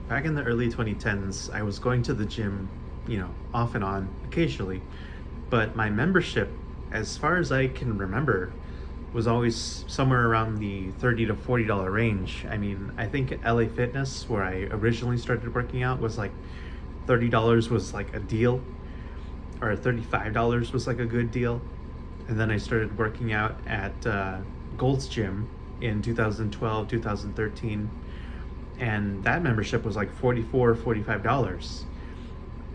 back in the early 2010s, I was going to the gym, off and on occasionally, but my membership, as far as I can remember, was always somewhere around the $30 to $40 range. I mean, I think LA Fitness, where I originally started working out, was like $30 was like a deal, or $35 was like a good deal. And then I started working out at Gold's Gym in 2012, 2013, and that membership was like $44, $45.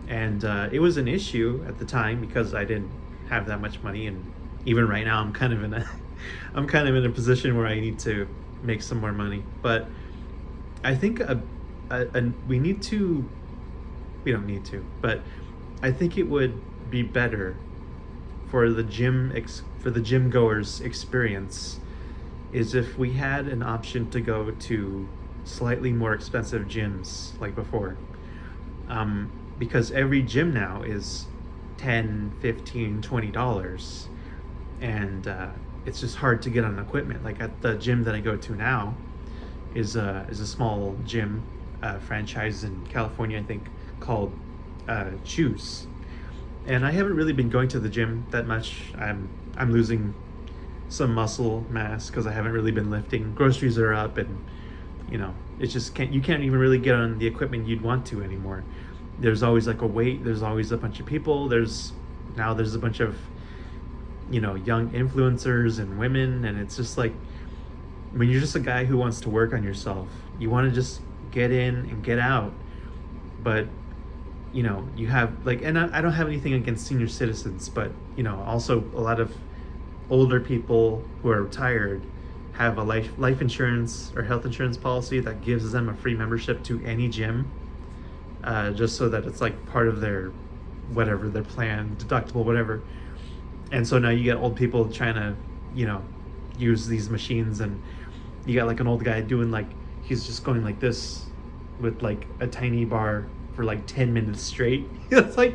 And it was an issue at the time because I didn't have that much money, and even right now I'm kind of in a I'm kind of in a position where I need to make some more money. But I think we need to, we don't need to, but I think it would be better for the gym goers experience is if we had an option to go to slightly more expensive gyms like before, because every gym now is $10, $15, $20, and it's just hard to get on equipment. Like at the gym that I go to now is a small gym franchise in California, I think, called Choose. And I haven't really been going to the gym that much. I'm losing some muscle mass because I haven't really been lifting. Groceries are up, and it's just you can't even really get on the equipment you'd want to anymore. There's always like a wait. There's always a bunch of people. There's a bunch of young influencers and women, and it's just like when you're just a guy who wants to work on yourself, you want to just get in and get out. But you have like, and I don't have anything against senior citizens, but also a lot of older people who are retired have a life insurance or health insurance policy that gives them a free membership to any gym, just so that it's like part of their whatever, their plan, deductible, whatever. And so now you get old people trying to use these machines, and you got like an old guy doing like, he's just going like this with like a tiny bar for like 10 minutes straight. It's like,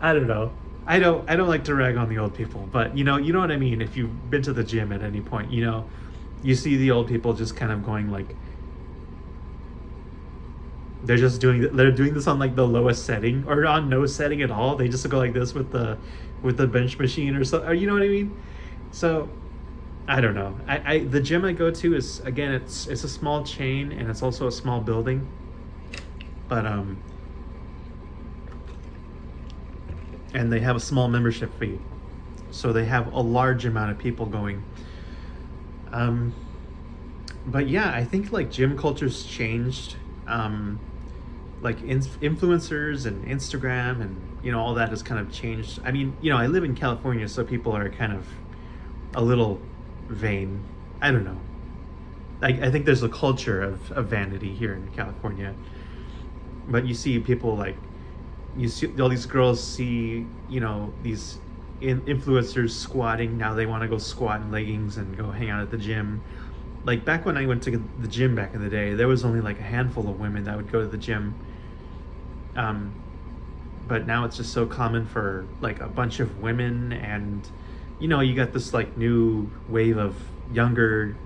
I don't know. I don't like to rag on the old people, but you know what I mean. If you've been to the gym at any point, you see the old people just kind of going like, they're doing this on like the lowest setting or on no setting at all. They just go like this with the bench machine or something. You know what I mean? So I don't know. The gym I go to is, again, it's a small chain, and it's also a small building. But and they have a small membership fee, so they have a large amount of people going. But yeah, I think like gym culture's changed. Like influencers and Instagram and all that has kind of changed. I mean, I live in California, so people are kind of a little vain. I don't know. I think there's a culture of vanity here in California. But you see people like, you see all these girls see, these influencers squatting. Now they want to go squat in leggings and go hang out at the gym. Like back when I went to the gym back in the day, there was only like a handful of women that would go to the gym. But now it's just so common for like a bunch of women, and you got this like new wave of younger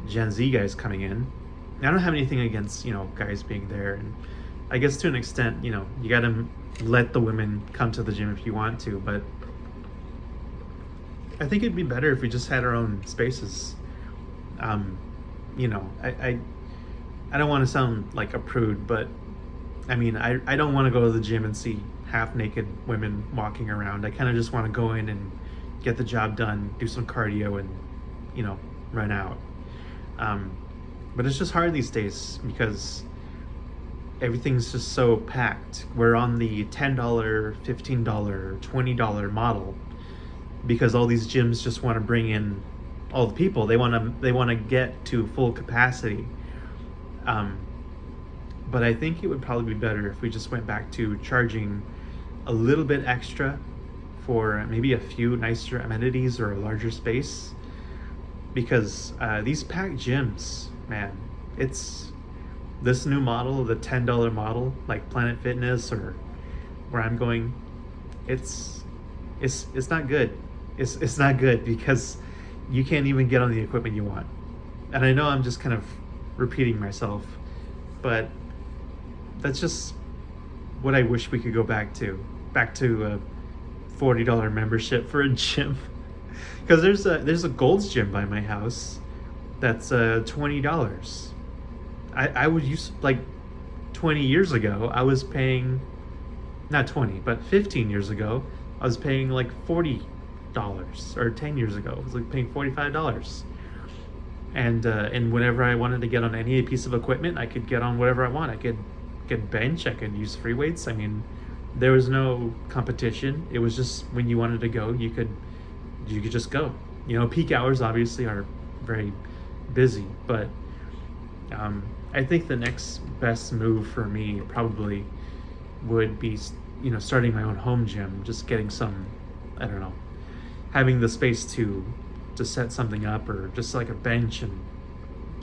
Gen Z guys coming in. I don't have anything against guys being there, and I guess to an extent you gotta let the women come to the gym if you want to, but I think it'd be better if we just had our own spaces. I don't want to sound like a prude, but I mean, I don't want to go to the gym and see half naked women walking around. I kind of just want to go in and get the job done, do some cardio, and run out. But it's just hard these days because everything's just so packed. We're on the $10, $15, $20 model because all these gyms just want to bring in all the people. They want to get to full capacity. But I think it would probably be better if we just went back to charging a little bit extra for maybe a few nicer amenities or a larger space, because these packed gyms, man, it's this new model, the $10 model, like Planet Fitness or where I'm going, it's not good. It's not good because you can't even get on the equipment you want. And I know I'm just kind of repeating myself, but that's just what I wish we could go back to a $40 membership for a gym. Because there's a Gold's Gym by my house that's $20. I would use, like, 20 years ago I was paying, not 20 but 15 years ago I was paying like $40, or 10 years ago I was like paying $45. And whenever I wanted to get on any piece of equipment, I could get on whatever I want. I could bench, I could use free weights. I mean, there was no competition. It was just when you wanted to go, you could just go. You know, peak hours obviously are very busy, but I think the next best move for me probably would be, you know, starting my own home gym, just getting some, I don't know, having the space to set something up, or just like a bench and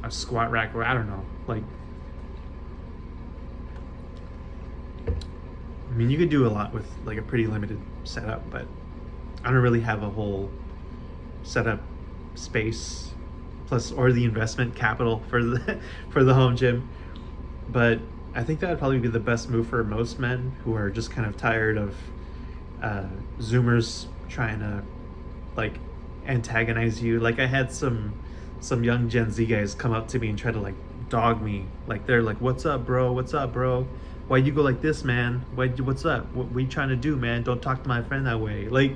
a squat rack, or I don't know, like, I mean, you could do a lot with like a pretty limited setup, but I don't really have a whole setup space plus, or the investment capital for the for the home gym. But I think that would probably be the best move for most men who are just kind of tired of Zoomers trying to like antagonize you. Like, I had some young Gen Z guys come up to me and try to like dog me. Like, they're like, "What's up, bro? What's up, bro? Why you go like this, man? What's up? What you trying to do, man? Don't talk to my friend that way." Like,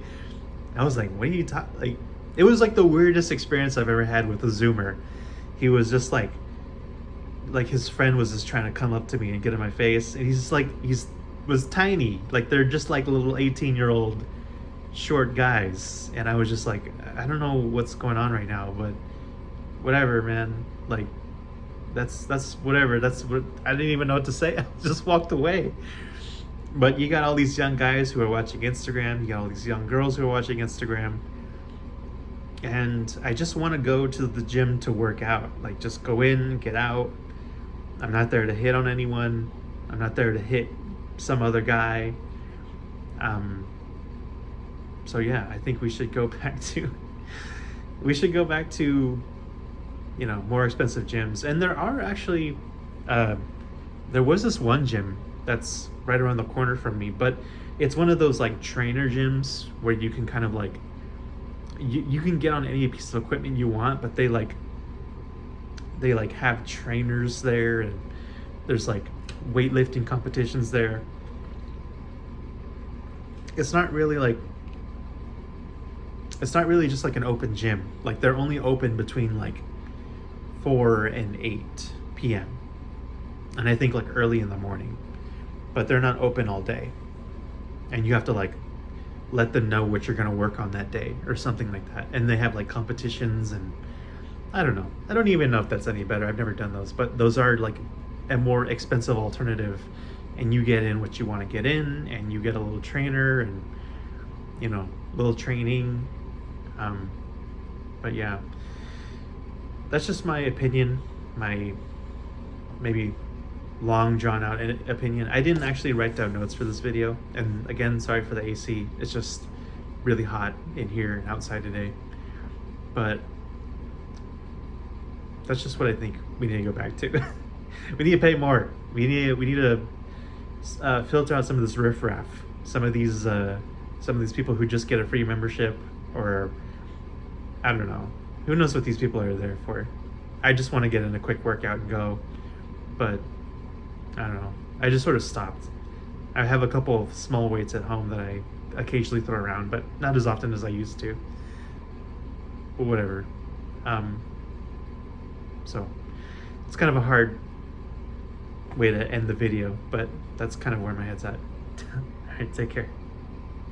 I was like, "What are you talking?" Like, it was like the weirdest experience I've ever had with a Zoomer. He was just like his friend was just trying to come up to me and get in my face, and he's just like, was tiny. Like, they're just like little 18-year-old short guys, and I was just like, I don't know what's going on right now, but whatever, man. Like, that's whatever. That's what I didn't even know what to say. I just walked away. But you got all these young guys who are watching Instagram, you got all these young girls who are watching Instagram, and I just want to go to the gym to work out. Like, just go in, get out. I'm not there to hit on anyone. I'm not there to hit some other guy. So yeah, I think we should go back to you know, more expensive gyms. And there are actually there was this one gym that's right around the corner from me, but it's one of those like trainer gyms where you can kind of like you can get on any piece of equipment you want, but they have trainers there, and there's like weightlifting competitions there. It's not really just like an open gym. Like, they're only open between like 4 and 8 p.m. and I think like early in the morning, but they're not open all day, and you have to like let them know what you're going to work on that day or something like that. And they have like competitions, and I don't know. I don't even know if that's any better. I've never done those, but those are like a more expensive alternative, and you get in what you want to get in, and you get a little trainer and, you know, little training. But yeah, that's just my opinion, my maybe long drawn out opinion. I didn't actually write down notes for this video, and again, sorry for the AC. It's just really hot in here and outside today. But that's just what I think we need to go back to. We need to pay more. We need to filter out some of this riffraff. Some of these people who just get a free membership, or I don't know. Who knows what these people are there for? I just want to get in a quick workout and go. But I don't know. I just sort of stopped. I have a couple of small weights at home that I occasionally throw around, but not as often as I used to. But whatever. So it's kind of a hard way to end the video, but that's kind of where my head's at. All right, take care.